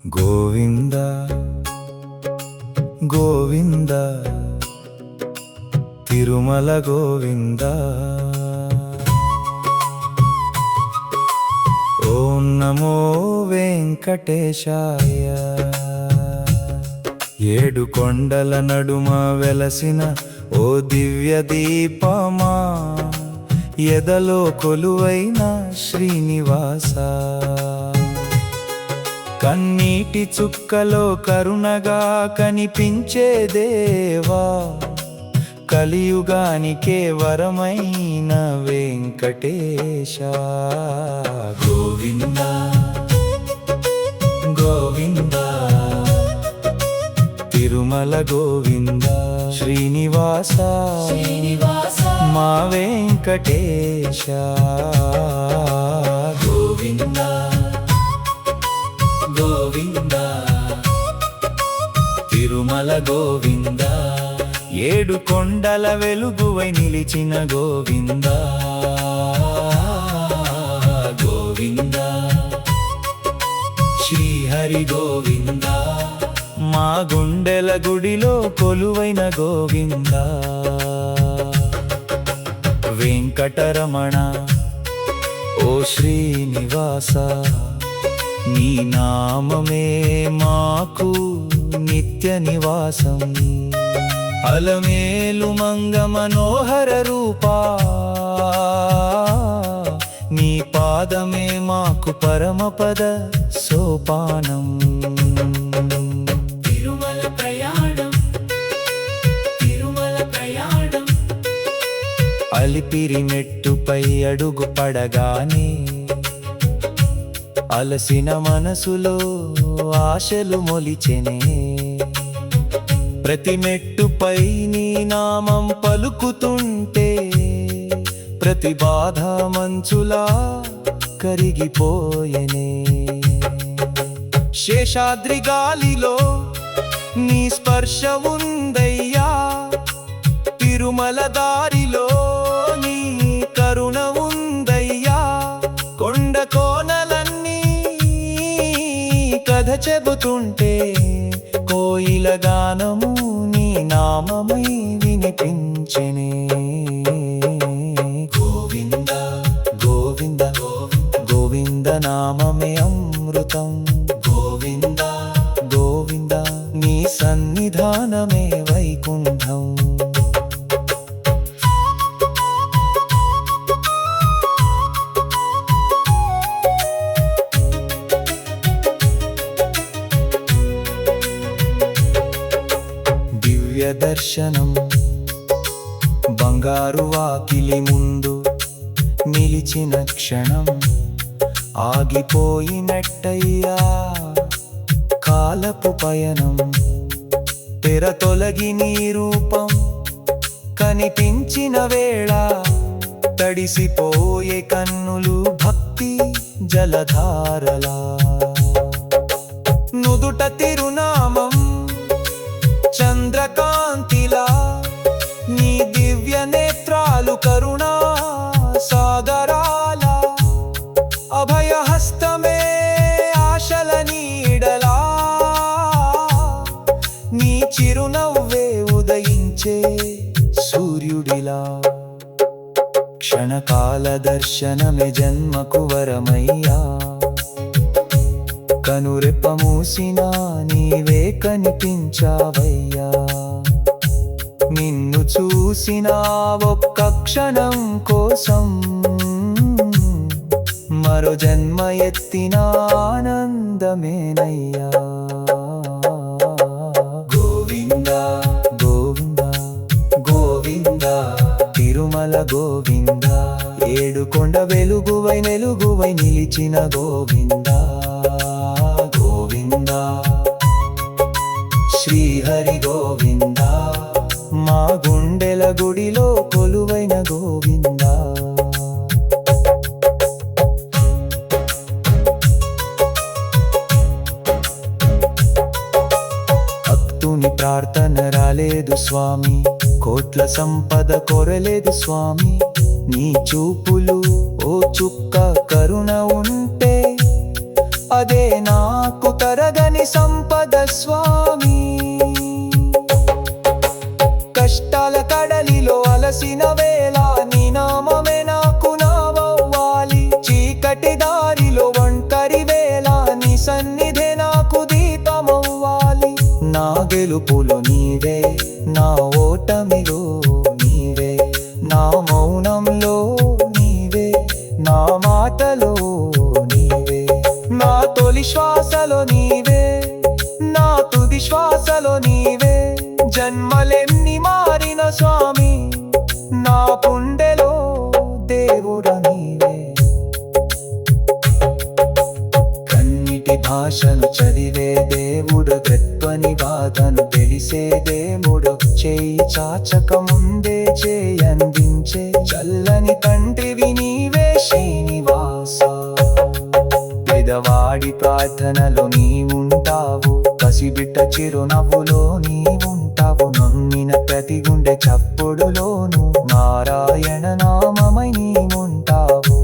గోవింద గోవింద తిరుమల గోవింద ఓం నమో వెంకటేశాయ. ఏడు కొండల నడుమ వెలసిన ఓ దివ్య దీపమా, ఎదలో కొలువైన శ్రీనివాస, కన్నీటి చుక్కలో కరుణగా కనిపించే దేవా, కలియుగానికే వరమైన వెంకటేశ. గోవింద గోవింద తిరుమల గోవింద శ్రీనివాస మా వెంకటేశ. గోవింద గోవింద తిరుమల గోవింద, ఏడు కొండల వెలుగువై నిలిచిన గోవింద. గోవింద శ్రీహరి గోవింద, మా గుండెల గుడిలో కొలువైన గోవింద. వెంకటరమణ ఓ శ్రీనివాస, నీ నామమే మాకు నిత్య నివాసం. అలమేలు మంగ మనోహర రూపా, నీ పాదమే మాకు పరమపద సోపానం. తిరుమల ప్రయాణం తిరుమల ప్రయాణం, అలిపిరి మెట్టుపై అడుగు పడగానే అలసిన మనసులో ఆశలు మొలిచెనే. ప్రతి మెట్టుపై నీ నామం పలుకుతుంటే ప్రతి బాధ మంచులా కరిగిపోయెనే. శేషాద్రి గాలిలో నీ స్పర్శ ఉందయ్యా, తిరుమల దారిలో నీ కరుణ ఉందయ్యా. కొండ కోనలన్నీ కథ చెబుతుంటే కోయిల గానము నీ నామమై వినిపించెనే. గోవింద గోవింద గోవింద నామమే అమృతం. గోవింద గోవింద నీ సన్నిధానమే వైకుంఠం. దర్శనం బంగారు వాకిలి ముందు నిలిచిన క్షణం ఆగిపోయినట్టయ్యా కాలపు పయనం. తెర తొలగి నీ రూపం కనిపించిన వేళ తడిసిపోయే కన్నులు భక్తి జలధారలా. నుదుట తిరునామం చంద్రకాంతిలా, నీ దివ్య నేత్రాలు కరుణా సాగరాల. అభయహస్తమే ఆశల నీడలా, నీ చిరునవ్వే ఉదయించే సూర్యుడిలా. క్షణకాల దర్శనమే జన్మకు వరమయ్యా, కనురెప్ప మూసినా నీవే కనిపించావయ్యా. నిన్ను చూసిన ఒక్క క్షణం కోసం మరో జన్మ ఎత్తిన ఆనందమేనయ్యా. గోవింద గోవింద గోవింద తిరుమల గోవింద, ఏడు కొండ వెలుగువై నిలిచిన గోవింద. గోవింద శ్రీహరి గోవింద, మా గుండెల గుడిలో కొలువైన గోవింద. భక్తుని ప్రార్థన రాలేదు స్వామి, కోట్ల సంపద కొరలేదు స్వామి. నీ చూపులు ఓ చుక్క కరుణ ఉంటే అదే నాకు తరగని సంపద స్వామి. కష్టాల కడలిలో అలసిన వేళ నీ నామమే నాకు నావవ్వాలి. చీకటి దారిలో ఒంటరి వేళ నీ సన్నిధే నాకు దీపమవ్వాలి. నా గెలుపులో నీవే, నా ఓటమిలో నీవే, నా మౌనంలో నీవే, నా మాటలో నీవే, నా తొలి శ్వాసలో నీవే, నా తుది శ్వాసలో నీవే. జన్మలెన్ని మారిన స్వామి, నా గుండెలో దేవుడ నీవే. కన్నిటి భాషను చదివే దేవుడు, గద్వని బాధను తెలిసే దేవుడు. చేయి చాచక ముందే చేయందించే చల్లని తండ్రివి నీవే శ్రీనివాస. పేదవాడి ప్రార్థనలో నీవుంటావు, పసిబిడ్డ చిరునవ్వులో నీవుంటావు. నమ్మిన ప్రతి గుండె చప్పుడులోను నారాయణ నామమై నీవుంటావు.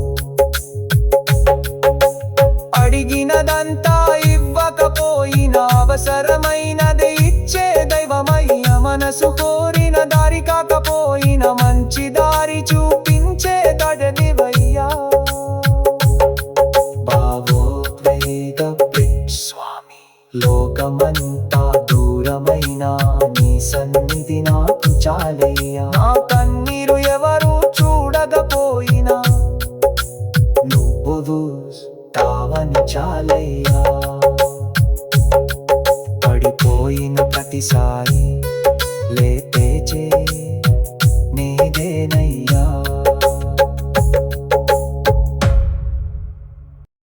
అడిగినదంతా ఇవ్వకపోయినా అవసరమైనది ఇచ్చే దైవమయ్య. మనసు కోరిన దారి కాకపోయినా మంచి దారి చూపించే దడనివయ్యా. భావోద్వేగ స్వామి, లోకమంతా దూరమైనా నీ సన్నిధి నాకు చాలయ్యా. నా కన్నీరు ఎవరు చూడకపోయినా నువ్వు తావని చాలయ్యా. పడిపోయిన ప్రతిసారి